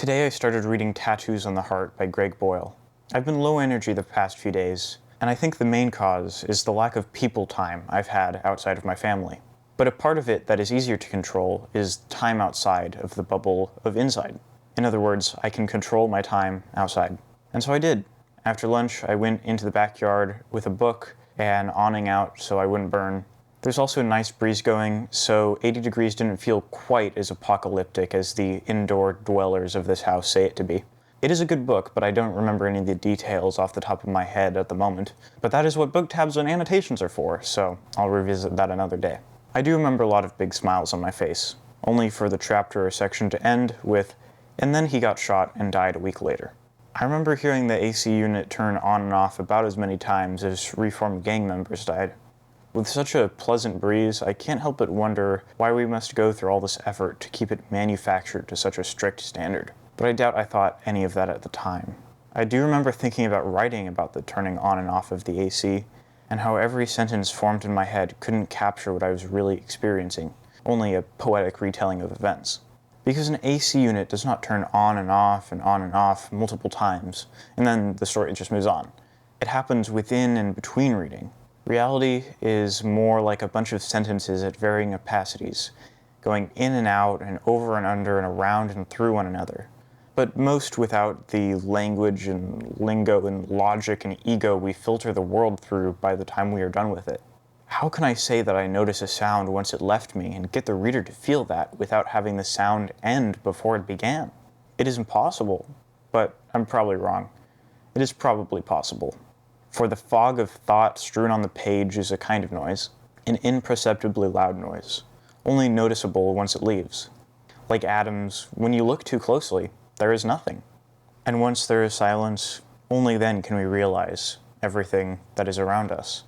Today I started reading Tattoos on the Heart by Greg Boyle. I've been low energy the past few days, and I think the main cause is the lack of people time I've had outside of my family. But a part of it that is easier to control is time outside of the bubble of inside. In other words, I can control my time outside. And so I did. After lunch, I went into the backyard with a book and awning out so I wouldn't burn. There's also a nice breeze going, so 80 degrees didn't feel quite as apocalyptic as the indoor dwellers of this house say it to be. It is a good book, but I don't remember any of the details off the top of my head at the moment. But that is what book tabs and annotations are for, so I'll revisit that another day. I do remember a lot of big smiles on my face, only for the chapter or section to end with, "And then he got shot and died a week later." I remember hearing the AC unit turn on and off about as many times as reformed gang members died. With such a pleasant breeze, I can't help but wonder why we must go through all this effort to keep it manufactured to such a strict standard. But I doubt I thought any of that at the time. I do remember thinking about writing about the turning on and off of the AC, and how every sentence formed in my head couldn't capture what I was really experiencing, only a poetic retelling of events. Because an AC unit does not turn on and off multiple times, and then the story just moves on. It happens within and between reading. Reality is more like a bunch of sentences at varying opacities, going in and out and over and under and around and through one another, but most without the language and lingo and logic and ego we filter the world through by the time we are done with it. How can I say that I notice a sound once it left me and get the reader to feel that without having the sound end before it began? It is impossible, but I'm probably wrong. It is probably possible. For the fog of thought strewn on the page is a kind of noise, an imperceptibly loud noise, only noticeable once it leaves. Like atoms, when you look too closely, there is nothing. And once there is silence, only then can we realize everything that is around us.